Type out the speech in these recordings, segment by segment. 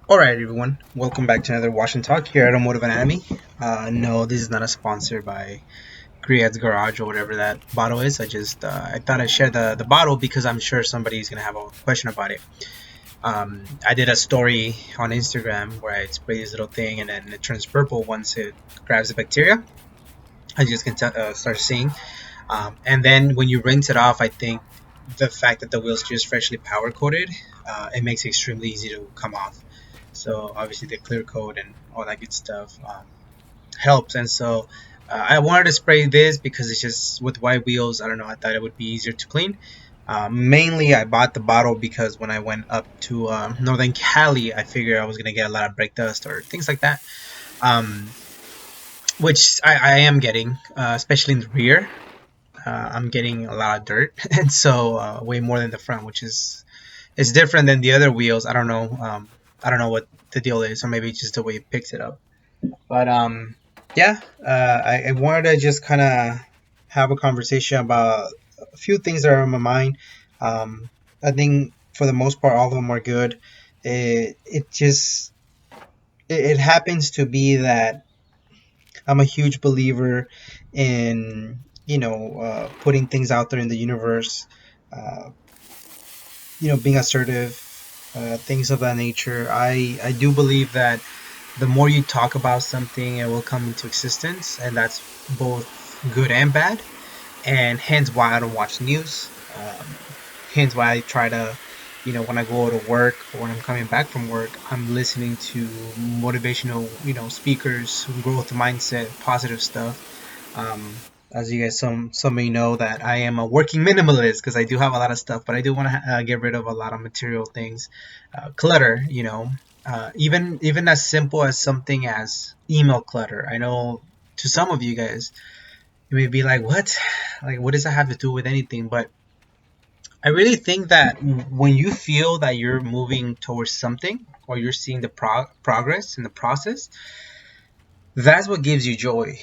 Alright, everyone, welcome back to another Wash and Talk here at Automotive Anatomy. No, this is not a sponsor by Griad's Garage or whatever that bottle is. I thought I'd share the bottle because I'm sure somebody's gonna have a question about it. I did a story on Instagram where I spray this little thing and then it turns purple once it grabs the bacteria. As you guys can start seeing. And then when you rinse it off, I think the fact that the wheel's just freshly power coated, it makes it extremely easy to come off. So obviously the clear coat and all that good stuff helps. And so I wanted to spray this because it's just with white wheels. I don't know. I thought it would be easier to clean. Mainly, I bought the bottle because when I went up to Northern Cali, I figured I was gonna get a lot of brake dust or things like that. Um, which I am getting, especially in the rear. I'm getting a lot of dirt, and so way more than the front, which is it's different than the other wheels. I don't know. I don't know what the deal is, or maybe it's just the way it picks it up. But yeah, I wanted to just kind of have a conversation about a few things that are on my mind. I think for the most part, all of them are good. It just it happens to be that I'm a huge believer in putting things out there in the universe, uh, being assertive, things of that nature. I do believe that the more you talk about something, it will come into existence, and that's both good and bad. And hence why I don't watch news. Hence why I try to, when I go to work or when I'm coming back from work, I'm listening to motivational, speakers, growth mindset, positive stuff. As you guys some may know that I am a working minimalist because I do have a lot of stuff, but I do want to get rid of a lot of material things, clutter. Even as simple as something as email clutter. I know to some of you guys, you may be like, "What? Like, what does that have to do with anything?" But I really think that when you feel that you're moving towards something or you're seeing the progress in the process, that's what gives you joy.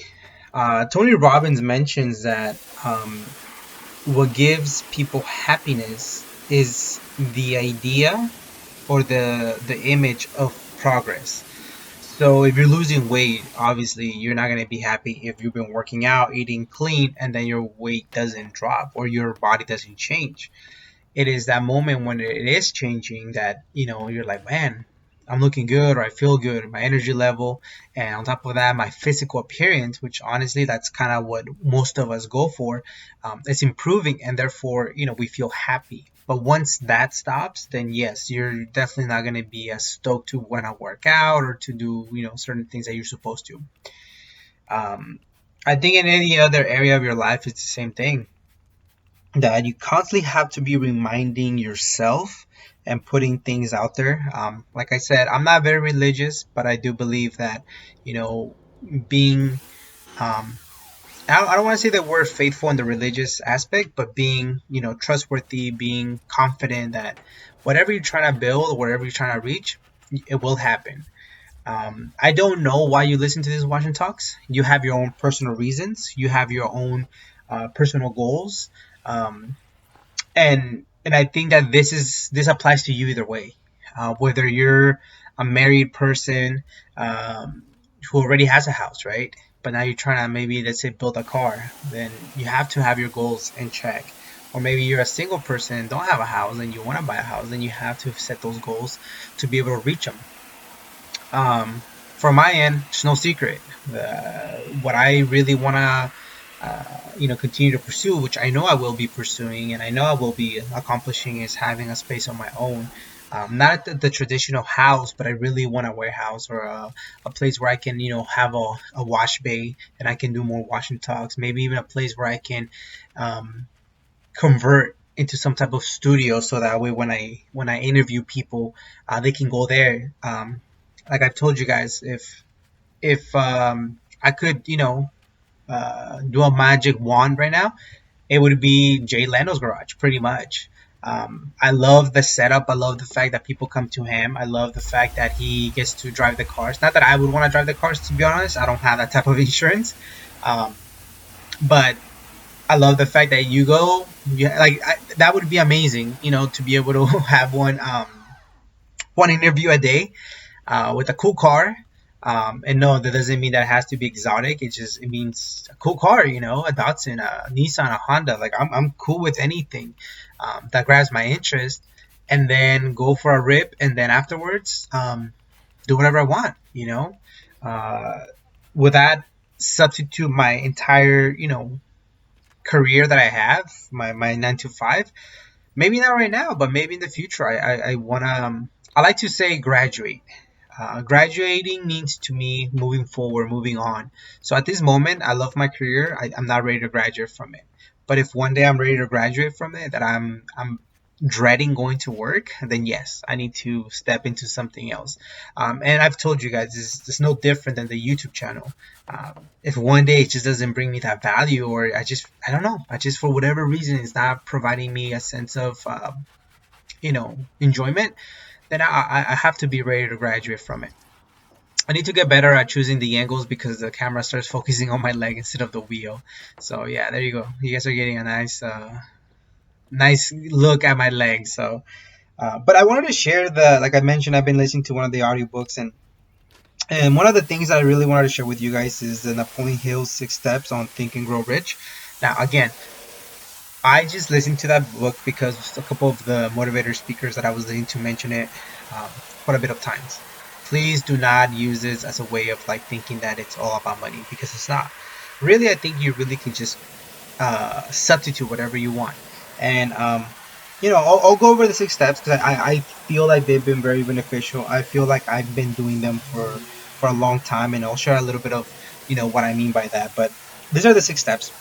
Tony Robbins mentions that what gives people happiness is the idea or the image of progress. So if you're losing weight, obviously you're not gonna be happy if you've been working out, eating clean, and then your weight doesn't drop or your body doesn't change. It is that moment when it is changing that you're like, man, I'm looking good or I feel good, my energy level, and on top of that, my physical appearance, which honestly, that's kind of what most of us go for. It's improving, and therefore, we feel happy. But once that stops, then yes, you're definitely not going to be as stoked to want to work out or to do, certain things that you're supposed to. Um, I think in any other area of your life, it's the same thing that you constantly have to be reminding yourself and putting things out there. Like I said, I'm not very religious, but I do believe that, being, um, I don't want to say that we're faithful in the religious aspect, but being, trustworthy, being confident that whatever you're trying to build, whatever you're trying to reach, it will happen. I don't know why you listen to these Washington talks. You have your own personal reasons. You have your own personal goals. Um, and I think that this applies to you either way, whether you're a married person who already has a house, right? But now you're trying to maybe let's say build a car, then you have to have your goals in check. Or maybe you're a single person and don't have a house and you want to buy a house, then you have to set those goals to be able to reach them. From my end, it's no secret. What I really want to continue to pursue, which I know I will be pursuing and I know I will be accomplishing, is having a space on my own. Not the traditional house, but I really want a warehouse or a place where I can, have a wash bay and I can do more washing talks. Maybe even a place where I can convert into some type of studio, so that way when I interview people, they can go there. Like I've told you guys, if I could, do a magic wand right now, it would be Jay Leno's garage, pretty much. I love the setup. I love the fact that people come to him. I love the fact that he gets to drive the cars. Not that I would want to drive the cars, to be honest. I don't have that type of insurance. Um, but I love the fact that you go, that would be amazing, to be able to have one interview a day. with a cool car. And no, that doesn't mean that it has to be exotic. It means a cool car, a Datsun, a Nissan, a Honda. Like I'm cool with anything that grabs my interest, and then go for a rip, and then afterwards do whatever I want. Uh, would that substitute my entire career that I have, my 9 to 5? Maybe not right now, but maybe in the future. I want to. I like to say graduate. Graduating means to me moving forward, moving on. So at this moment, I love my career. I'm not ready to graduate from it. But if one day I'm ready to graduate from it, that I'm dreading going to work, then yes, I need to step into something else. And I've told you guys, it's no different than the YouTube channel. If one day it just doesn't bring me that value, or I don't know, I just for whatever reason it's not providing me a sense of enjoyment, then I have to be ready to graduate from it. I need to get better at choosing the angles because the camera starts focusing on my leg instead of the wheel. So yeah, there you go. You guys are getting a nice look at my leg. So, but I wanted to share like I mentioned, I've been listening to one of the audiobooks, and one of the things that I really wanted to share with you guys is the Napoleon Hill 6 Steps on Think and Grow Rich. Now, again, I just listened to that book because a couple of the motivator speakers that I was listening to mention it quite a bit of times. Please do not use this as a way of like thinking that it's all about money, because it's not. Really, I think you really can just substitute whatever you want. And I'll go over the 6 steps because I feel like they've been very beneficial. I feel like I've been doing them for a long time, and I'll share a little bit of what I mean by that. But these are the 6 steps.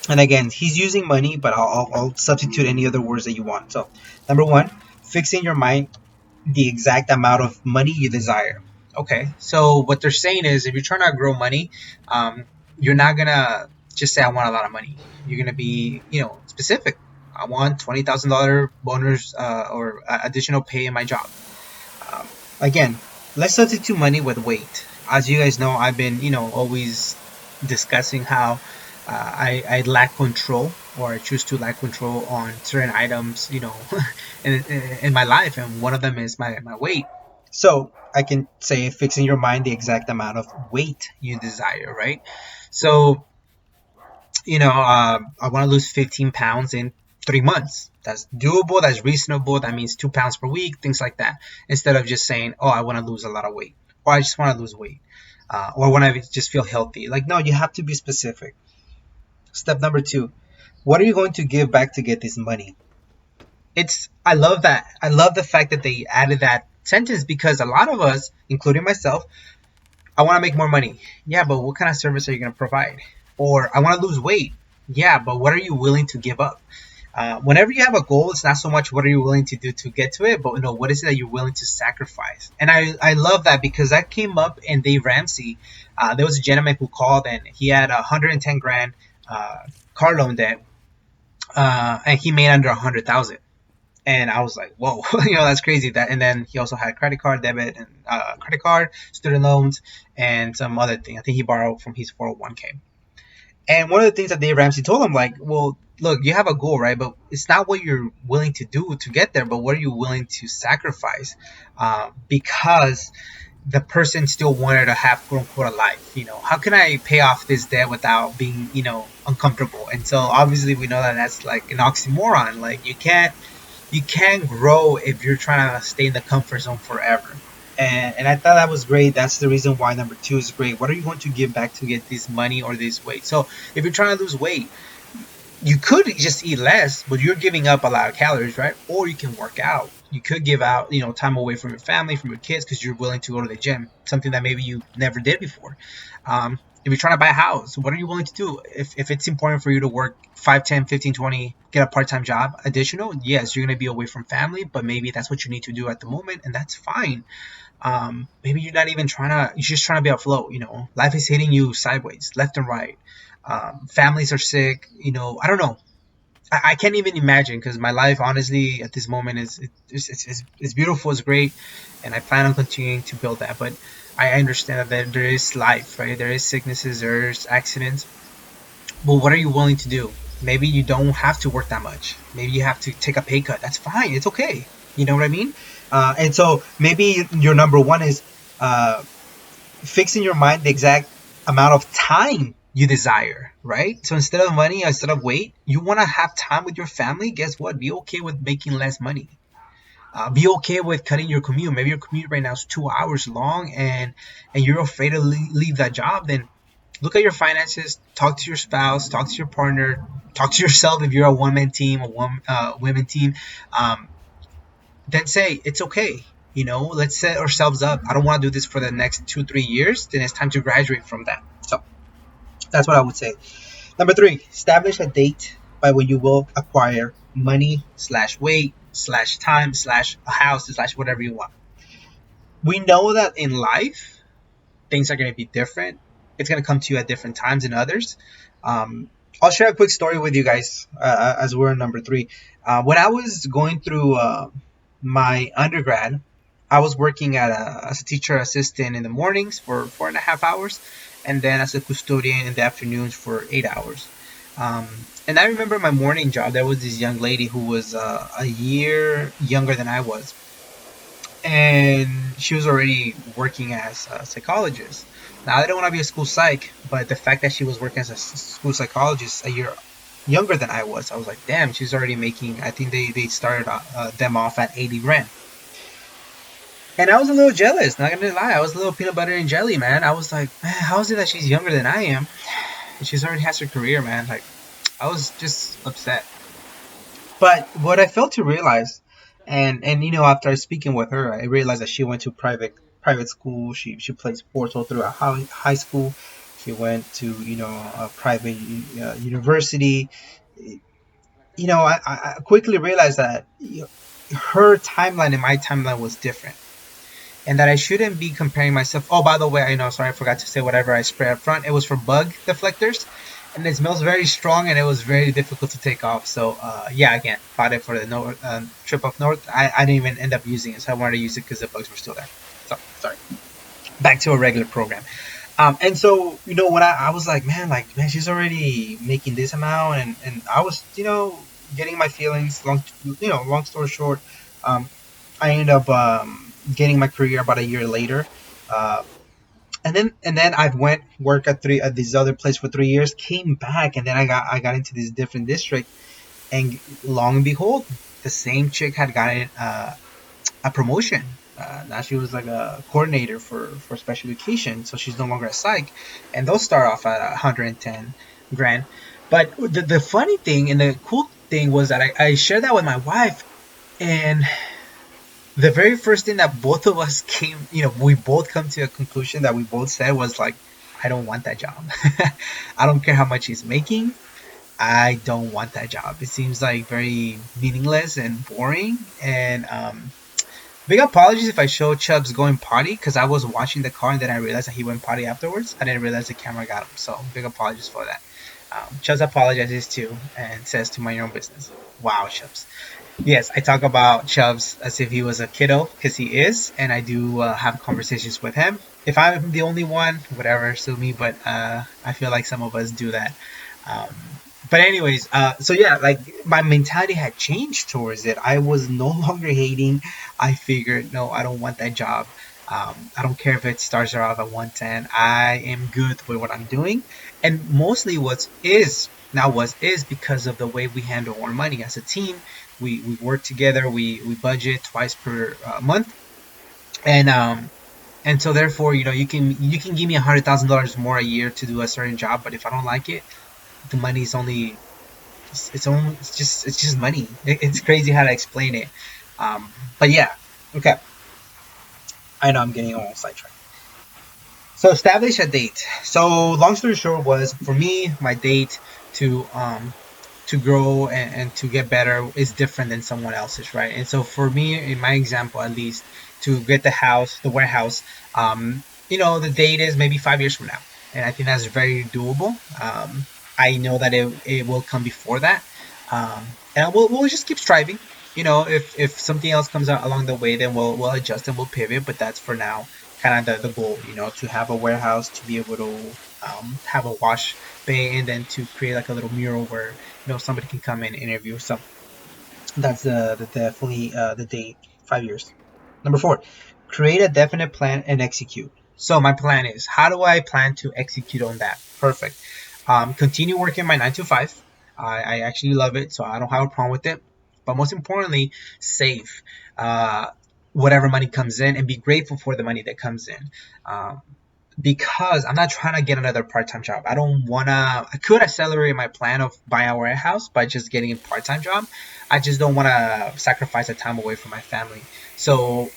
And again, he's using money, but I'll substitute any other words that you want. So, number one, fixing your mind the exact amount of money you desire. Okay, so what they're saying is if you're trying to grow money, you're not gonna just say I want a lot of money. You're gonna be, specific. I want $20,000 bonus or additional pay in my job. Um, Again, let's substitute money with weight. As you guys know, I've been, always discussing how I lack control, or I choose to lack control on certain items, in my life, and one of them is my weight. So I can say fixing your mind the exact amount of weight you desire, right? So I want to lose 15 pounds in 3 months. That's doable. That's reasonable. That means 2 pounds per week, things like that. Instead of just saying, oh, I want to lose a lot of weight, or I just want to lose weight, or when I just feel healthy. Like, no, you have to be specific. Step number two, what are you going to give back to get this money? I love that. I love the fact that they added that sentence, because a lot of us, including myself, I want to make more money. Yeah, but what kind of service are you going to provide? Or I want to lose weight. Yeah, but what are you willing to give up? Whenever you have a goal, it's not so much what are you willing to do to get to it, but what is it that you're willing to sacrifice? And I love that, because that came up in Dave Ramsey. There was a gentleman who called, and he had 110 grand car loan debt, and he made under 100,000. And I was like, whoa, that's crazy. And then he also had credit card, debit, and credit card, student loans, and some other thing. I think he borrowed from his 401k. And one of the things that Dave Ramsey told him, like, well, look, you have a goal, right? But it's not what you're willing to do to get there, but what are you willing to sacrifice? Because the person still wanted to have quote unquote a life. How can I pay off this debt without being, uncomfortable? And so obviously we know that that's like an oxymoron. Like you can't grow if you're trying to stay in the comfort zone forever. And I thought that was great. That's the reason why number two is great. What are you going to give back to get this money or this weight? So if you're trying to lose weight, you could just eat less, but you're giving up a lot of calories, right? Or you can work out. You could give out, time away from your family, from your kids, because you're willing to go to the gym, something that maybe you never did before. If you're trying to buy a house, what are you willing to do? If it's important for you to work 5, 10, 15, 20, get a part-time job additional, yes, you're going to be away from family, but maybe that's what you need to do at the moment, and that's fine. Maybe you're not even you're just trying to be afloat. Life is hitting you sideways, left and right. Families are sick. I don't know. I can't even imagine, because my life, honestly, at this moment is beautiful, it's great, and I plan on continuing to build that. But I understand that there is life, right? There is sicknesses, there's accidents. But what are you willing to do? Maybe you don't have to work that much. Maybe you have to take a pay cut. That's fine. It's okay. You know what I mean? And so maybe your number one is uh, fixing your mind the exact amount of time you desire, right? So instead of money, instead of weight, you want to have time with your family. Guess what? Be okay with making less money. Be okay with cutting your commute. Maybe your commute right now is 2 hours long, and you're afraid to leave that job. Then look at your finances. Talk to your spouse. Talk to your partner. Talk to yourself if you're a one man team, a one women team. Um, then say it's okay. Let's set ourselves up. I don't want to do this for the next 2 3 years. Then it's time to graduate from that. So that's what I would say. Number three, establish a date by when you will acquire money slash weight slash time slash a house slash whatever you want. We know that in life things are going to be different. It's going to come to you at different times than others. Um, I'll share a quick story with you guys as we're in number three. When I was going through my undergrad, I was working as a teacher assistant in the mornings for 4.5 hours, and then as a custodian in the afternoons for 8 hours. And I remember my morning job. There was this young lady who was a year younger than I was, and she was already working as a psychologist. Now, I didn't want to be a school psych, but the fact that she was working as a school psychologist a year younger than I was like, damn, she's already making. I think they started them off at 80 grand. And I was a little jealous, not gonna lie. I was a little peanut butter and jelly, man. I was like, man, how is it that she's younger than I am? And she's already has her career, man. Like, I was just upset. But what I failed to realize, and after speaking with her, I realized that she went to private school. She played sports all throughout high school. She went to a private university. I quickly realized that her timeline and my timeline was different, and that I shouldn't be comparing myself. Oh, by the way, I know, sorry, I forgot to say whatever I spray up front. It was for bug deflectors, and it smells very strong, and it was very difficult to take off. So, yeah, again, bought it for the trip up north. I didn't even end up using it, so I wanted to use it because the bugs were still there. So, sorry. Back to a regular program. And so, when I was like, man, she's already making this amount, and I was, getting my feelings. Long story short, um, I ended up getting my career about a year later. Uh, and then I went work at this other place for 3 years, came back, and then I got into this different district, and long and behold, the same chick had gotten a promotion. Now she was like a coordinator for special education, so she's no longer a psych, and those start off at 110 grand. But the funny thing and the cool thing was that I shared that with my wife, and the very first thing that both of us we both come to a conclusion that we both said was like, I don't want that job. I don't care how much he's making. I don't want that job. It seems like very meaningless and boring. And big apologies if I show Chubbs going potty, because I was watching the car and then I realized that he went potty afterwards. I didn't realize the camera got him. So big apologies for that. Chubbs apologizes too and says to mind your own business. Wow, Chubbs. Yes, I talk about Chubbs as if he was a kiddo, because he is, and I do have conversations with him. If I'm the only one, whatever, sue me, but I feel like some of us do that. Um, but anyways, so yeah, like my mentality had changed towards it. I was no longer hating. I figured, no, I don't want that job. I don't care if it starts off at 110. I am good with what I'm doing, and mostly what is because of the way we handle our money as a team. We work together. We budget twice per month, and so therefore, you can give me $100,000 more a year to do a certain job, but if I don't like it, the money is only it's just money. It's crazy how to explain it. But yeah, okay. I know I'm getting almost sidetracked. So establish a date. So long story short was, for me, my date to grow and to get better is different than someone else's, right? And so for me, in my example at least, to get the warehouse, the date is maybe 5 years from now, and I think that's very doable. I know that it will come before that, and we'll just keep striving. If something else comes out along the way, then we'll adjust and we'll pivot. But that's for now kind of the goal, to have a warehouse, to be able to have a wash bay, and then to create like a little mural where somebody can come and interview. So that's definitely the date, 5 years. Number four, create a definite plan and execute. So my plan is, how do I plan to execute on that? Perfect. Continue working my 9 to 5. I actually love it, so I don't have a problem with it. But most importantly, save uh, whatever money comes in and be grateful for the money that comes in. Um, because I'm not trying to get another part-time job. I don't wanna. I could accelerate my plan of buying a warehouse by just getting a part-time job. I just don't want to sacrifice the time away from my family. So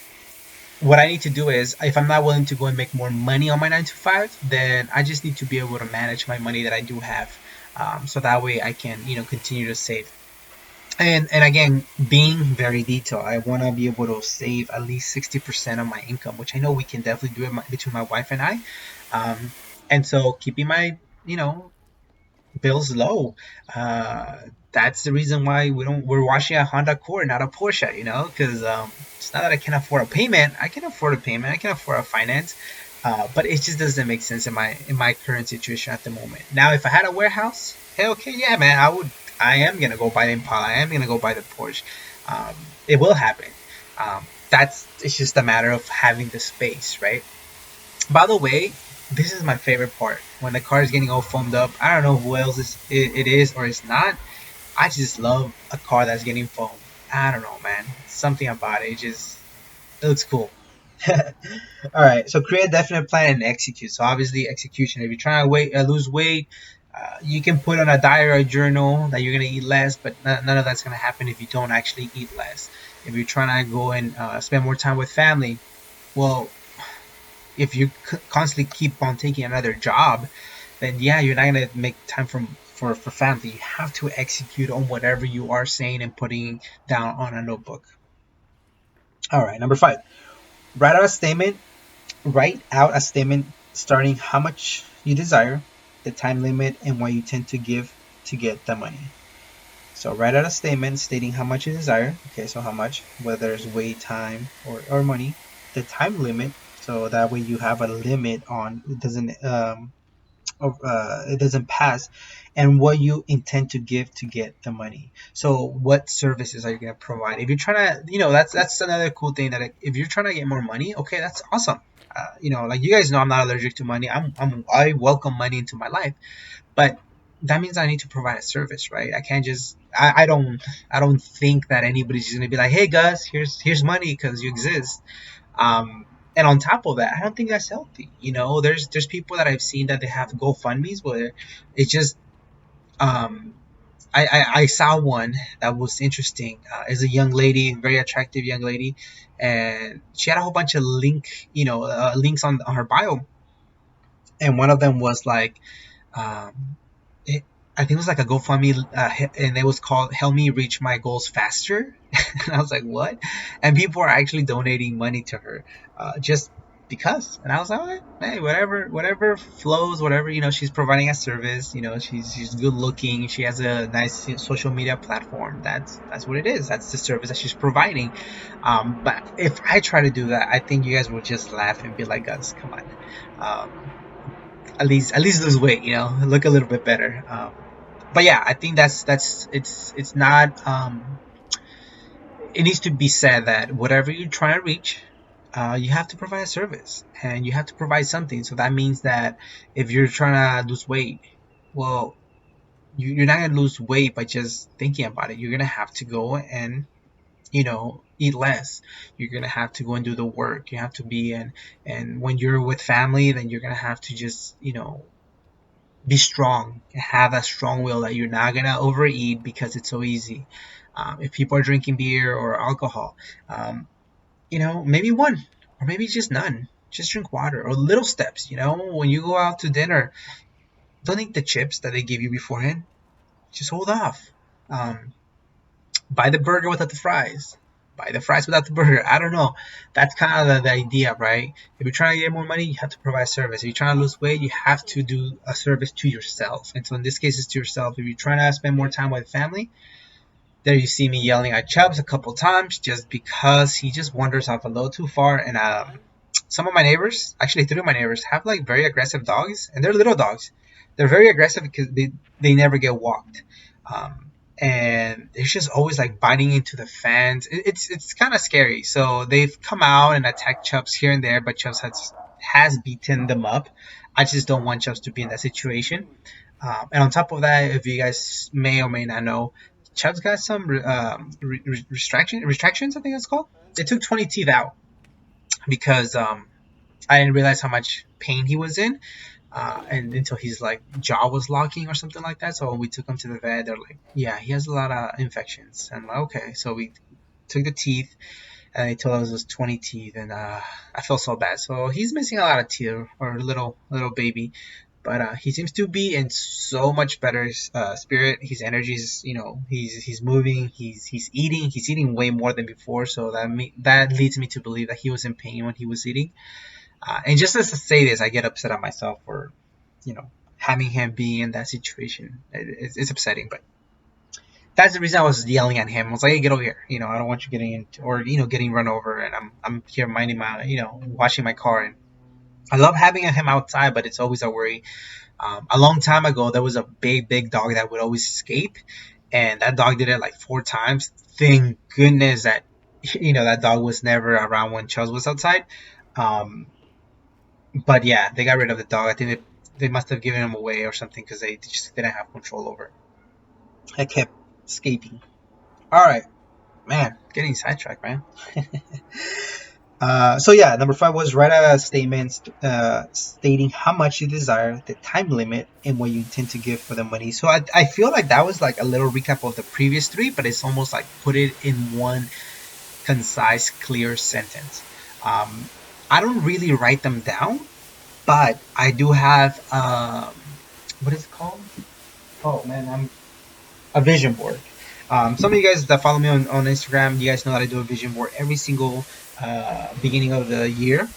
what I need to do is, if I'm not willing to go and make more money on my 9 to 5, then I just need to be able to manage my money that I do have, so that way I can, continue to save. And again, being very detailed, I want to be able to save at least 60% of my income, which I know we can definitely do it between my wife and I. Um, and so keeping my, you know, bills low. That's the reason why we're washing a Honda Accord, not a Porsche, because it's not that I can afford a payment. I can afford a payment. I can afford a finance. But it just doesn't make sense in my current situation at the moment. Now, if I had a warehouse, hey, okay, yeah, man, I am gonna go buy the Impala. I am gonna go buy the Porsche. It will happen. It's just a matter of having the space, right? By the way, this is my favorite part. When the car is getting all foamed up, I don't know who else it is or it's not. I just love a car that's getting foamed. I don't know, man. Something about it. It looks cool. All right. So create a definite plan and execute. So obviously execution. If you're trying to lose weight, you can put on a diary or a journal that you're gonna eat less, but none of that's gonna happen if you don't actually eat less. If you're trying to go and spend more time with family, well, if you constantly keep on taking another job, then yeah, you're not gonna make time for family. You have to execute on whatever you are saying and putting down on a notebook. All right, number five, write out a statement. Write out a statement starting how much you desire, the time limit, and what you tend to give to get the money. So write out a statement stating how much you desire. Okay, so how much, whether it's weight, time, or money, the time limit. So that way you have a limit on it doesn't pass, and what you intend to give to get the money. So what services are you going to provide? If you're trying to, that's another cool thing, that if you're trying to get more money, okay, that's awesome. Like you guys know, I'm not allergic to money. I welcome money into my life, but that means I need to provide a service, right? I can't just I don't think that anybody's just gonna be like, hey Gus, here's money because you exist. And on top of that, I don't think that's healthy. There's people that I've seen that they have GoFundMe's where it's just um I saw one that was interesting. Is a young lady, very attractive young lady, and she had a whole bunch of links on her bio, and one of them was like, um, it, I think it was like a GoFundMe, and it was called "Help Me Reach My Goals Faster." And I was like, "What?" And people are actually donating money to her, just because. And I was like, "All right, hey, whatever flows, whatever, she's providing a service. She's good looking. She has a nice social media platform. That's what it is. That's the service that she's providing." But if I try to do that, I think you guys will just laugh and be like, "Guys, come on." Um, at least lose weight, look a little bit better. But yeah, I think it's not. It needs to be said that whatever you're trying to reach, you have to provide a service and you have to provide something. So that means that if you're trying to lose weight, well, you're not gonna lose weight by just thinking about it. You're gonna have to go and eat less. You're gonna have to go and do the work. You have to be and when you're with family, then you're gonna have to just be strong, have a strong will that you're not gonna overeat because it's so easy. If people are drinking beer or alcohol, maybe one or maybe just none. Just drink water or little steps. When you go out to dinner, don't eat the chips that they give you beforehand. Just hold off. Um, Buy the burger without the fries. Buy the fries without the burger. I don't know. That's kind of the idea, right? If you're trying to get more money, you have to provide service. If you're trying to lose weight, you have to do a service to yourself. And so in this case, it's to yourself. If you're trying to spend more time with family, there you see me yelling at Chubbs a couple times just because he just wanders off a little too far. And some of my neighbors, actually three of my neighbors, have like very aggressive dogs, and they're little dogs. They're very aggressive because they never get walked. and it's just always like biting into the fans. It's kind of scary. So they've come out and attacked Chubbs here and there, but Chubbs has beaten them up. I just don't want Chubbs to be in that situation. And on top of that, if you guys may or may not know, Chubbs got some retractions. I think it's called. They took 20 teeth out because I didn't realize how much pain he was in, and until his like jaw was locking or something like that. So when we took him to the vet, they're like, "Yeah, he has a lot of infections." And I'm like, okay, so we took the teeth, and they told us it was 20 teeth, and I felt so bad. So he's missing a lot of teeth, or a little baby, but he seems to be in so much better spirit. His energy is, he's moving, he's eating way more than before. So that leads me to believe that he was in pain when he was eating. And just as to say this, I get upset at myself for, having him be in that situation. It's upsetting, but that's the reason I was yelling at him. I was like, "Hey, get over here! I don't want you getting into, or getting run over." And I'm here minding my, washing my car. And I love having him outside, but it's always a worry. A long time ago, there was a big dog that would always escape, and that dog did it like 4 times. Thank goodness that that dog was never around when Charles was outside. Um, but yeah, they got rid of the dog. I think they must have given him away or something because they just didn't have control over it. I kept escaping. All right, man, getting sidetracked, man. So yeah, number 5 was write a statement stating how much you desire, the time limit, and what you intend to give for the money. So I feel like that was like a little recap of the previous 3, but it's almost like put it in one concise, clear sentence. I don't really write them down, but I do have what is it called? Oh man, I'm a vision board. Some of you guys that follow me on Instagram, you guys know that I do a vision board every single beginning of the year.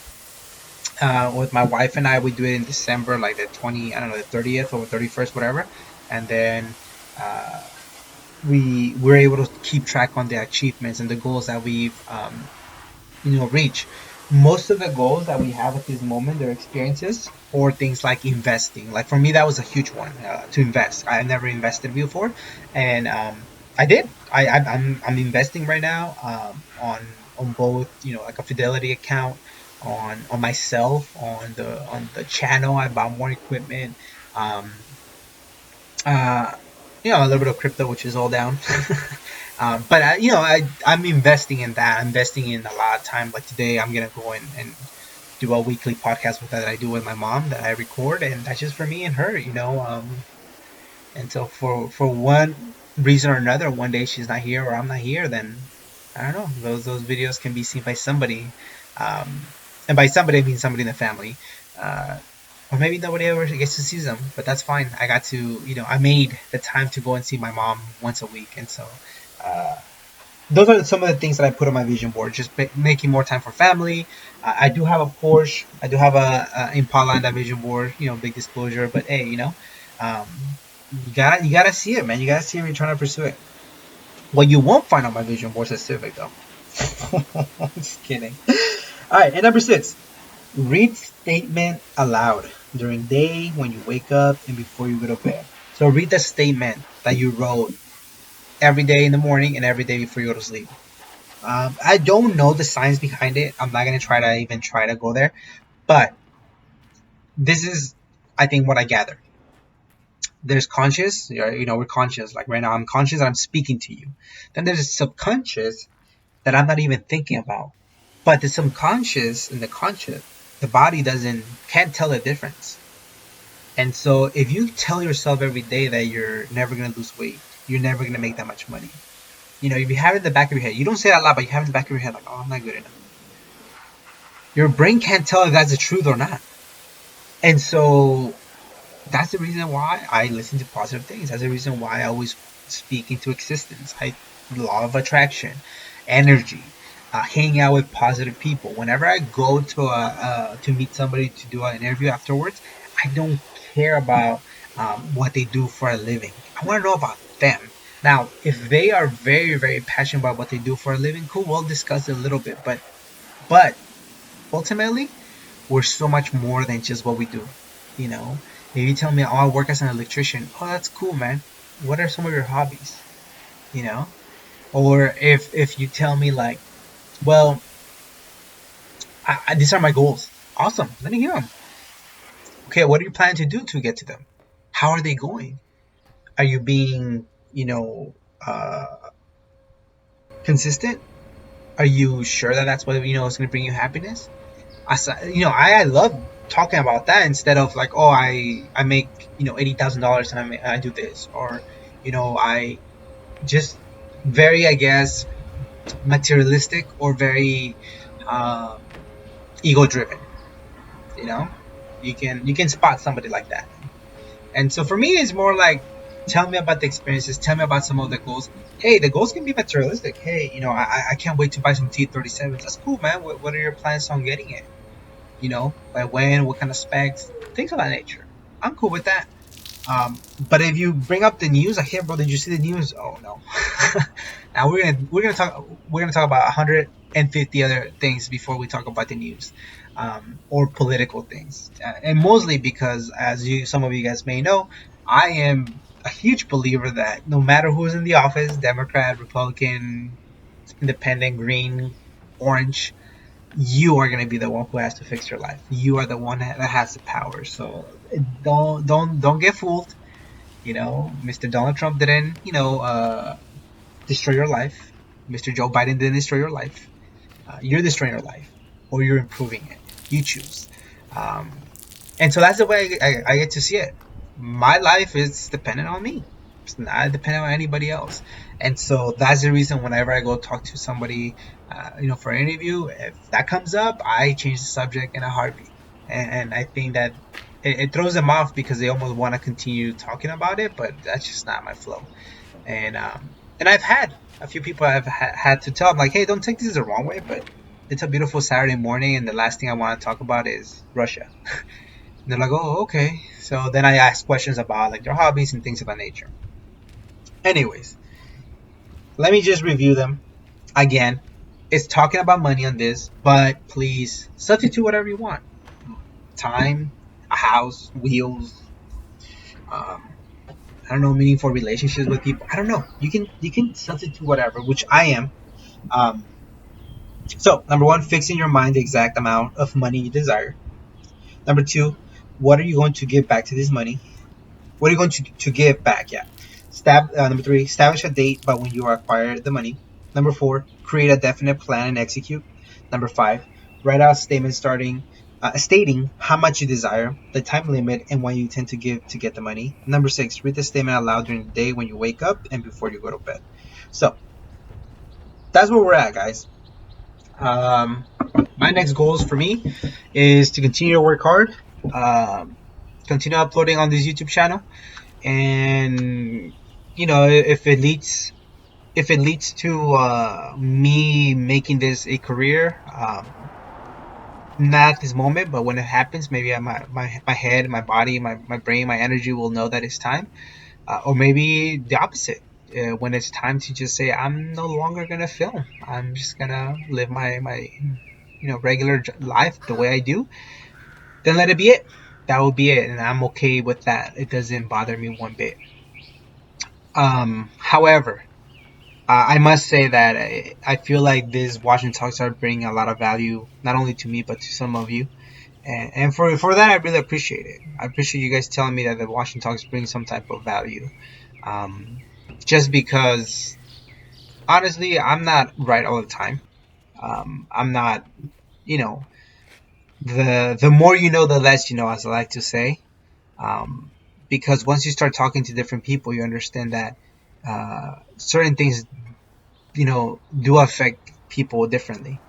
With my wife and I, we do it in December, like the 20, I don't know, the 30th or 31st, whatever. And then we're able to keep track on the achievements and the goals that we've reach. Most of the goals that we have at this moment, they're experiences or things like investing. Like for me, that was a huge one, to invest. I never invested before, and I did. I'm investing right now, on both, like a Fidelity account, on myself, on the channel. I bought more equipment. Um, uh, a little bit of crypto, which is all down. But I'm investing in that. I'm investing in a lot of time. Like today, I'm gonna go and do a weekly podcast that I do with my mom that I record, and that's just for me and her. And so for one reason or another, one day she's not here or I'm not here, then I don't know. Those videos can be seen by somebody, and by somebody I mean somebody in the family. Or maybe nobody ever gets to see them, but that's fine. I got to, I made the time to go and see my mom once a week, and so uh, those are some of the things that I put on my vision board. Just making more time for family. I do have a Porsche. I do have a Impala on that vision board. Big disclosure, but hey, um, you gotta see it, man. You gotta see it when you're trying to pursue it. What you won't find on my vision board is a Civic, though. Just kidding. All right, and number 6. Read statement aloud during day, when you wake up, and before you go to bed. So read the statement that you wrote every day in the morning and every day before you go to sleep. I don't know the science behind it. I'm not gonna try to go there, but this is, I think, what I gather. There's conscious, we're conscious. Like right now, I'm conscious that I'm speaking to you. Then there's subconscious that I'm not even thinking about. But the subconscious and the conscious, the body can't tell the difference. And so if you tell yourself every day that you're never gonna lose weight, you're never gonna make that much money. If you have it in the back of your head, you don't say it out loud, but you have it in the back of your head, like, oh, I'm not good enough. Your brain can't tell if that's the truth or not. And so that's the reason why I listen to positive things. That's the reason why I always speak into existence. Law of attraction, energy, hang out with positive people. Whenever I go to meet somebody to do an interview afterwards, I don't care about what they do for a living. I want to know about them. Now, if they are very, very passionate about what they do for a living, cool, we'll discuss it a little bit. But ultimately, we're so much more than just what we do. If you tell me, oh, I work as an electrician, oh, that's cool, man. What are some of your hobbies? you know. Or if you tell me like, well, these are my goals. Awesome. Let me hear them. Okay, what are you planning to do to get to them? How are they going? Are you being, uh, consistent? Are you sure that that's what is going to bring you happiness? I love talking about that instead of like, oh, I make $80,000 and I do this, or I just very, I guess, materialistic or very um, ego driven. You know, you can spot somebody like that. And so for me, it's more like, tell me about the experiences, tell me about some of the goals. Hey, the goals can be materialistic. Hey, I can't wait to buy some T-37s. That's cool, man. What are your plans on getting it? By when, what kind of specs, things of that nature. I'm cool with that. But if you bring up the news, like, hey, bro, did you see the news? Oh no. Now we're gonna talk about 150 other things before we talk about the news, or political things, and mostly because, as some of you guys may know, I am a huge believer that no matter who's in the office, Democrat, Republican, Independent, Green, Orange, you are going to be the one who has to fix your life. You are the one that has the power. So don't get fooled. Mr. Donald Trump didn't, destroy your life. Mr. Joe Biden didn't destroy your life. You're destroying your life, or you're improving it. You choose. Um, and so that's the way I get to see it. My life is dependent on me. It's not dependent on anybody else. And so that's the reason whenever I go talk to somebody, for an interview, if that comes up, I change the subject in a heartbeat. And I think that it throws them off because they almost want to continue talking about it, but that's just not my flow. And I've had a few people I've had to tell them like, hey, don't take this the wrong way, but it's a beautiful Saturday morning, and the last thing I want to talk about is Russia. And they're like, oh, okay. So then I ask questions about like their hobbies and things of that nature. Anyways, let me just review them again. It's talking about money on this, but please substitute whatever you want. Time, a house, wheels, um, I don't know, meaningful relationships with people. I don't know. You can substitute whatever, which I am. Um, so number one, fixing your mind the exact amount of money you desire. Number two, what are you going to give back to this money? What are you going to give back? Yeah. Number three, establish a date by when you acquire the money. Number four, create a definite plan and execute. Number five, write out a statement stating how much you desire, the time limit, and when you intend to give to get the money. Number six, read the statement aloud during the day when you wake up and before you go to bed. So that's where we're at, guys. Um, my next goals for me is to continue to work hard, um, continue uploading on this YouTube channel, and if it leads to me making this a career, not at this moment, but when it happens, maybe my head, my body, my brain, my energy will know that it's time, or maybe the opposite. When it's time to just say, I'm no longer gonna film, I'm just gonna live my regular life the way I do, then let it be it. That will be it, and I'm okay with that. It doesn't bother me one bit. However, I must say that I feel like these Washington talks are bringing a lot of value, not only to me but to some of you, and for that I really appreciate it. I appreciate you guys telling me that the Washington talks bring some type of value. Um, just because honestly, I'm not right all the time. I'm not, you know, the more you know, the less you know, as I like to say. Um, because once you start talking to different people, you understand that certain things, do affect people differently.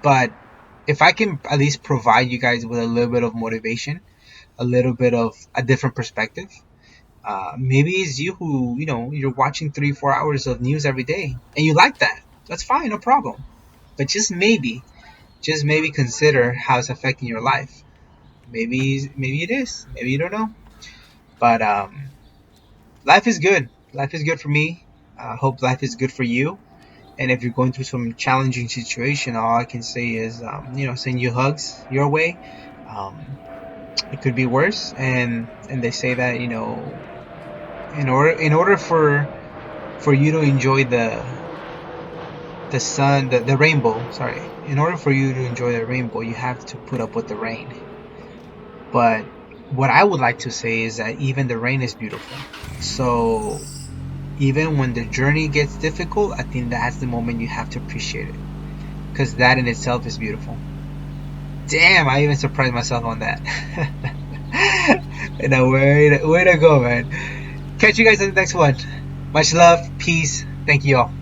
But if I can at least provide you guys with a little bit of motivation, a little bit of a different perspective, maybe it's you who, you're watching 3, 4 hours of news every day and you like that. That's fine, no problem. But just maybe consider how it's affecting your life. Maybe it is. Maybe you don't know. But life is good. Life is good for me. I hope life is good for you. And if you're going through some challenging situation, all I can say is, send you hugs your way. Um, it could be worse, and they say that in order for for you to enjoy the sun, the rainbow, sorry, in order for you to enjoy the rainbow, you have to put up with the rain. But what I would like to say is that even the rain is beautiful. So even when the journey gets difficult, I think that's the moment you have to appreciate it, because that in itself is beautiful. Damn, I even surprised myself on that. And way to go, man. Catch you guys in the next one. Much love, peace. Thank you all.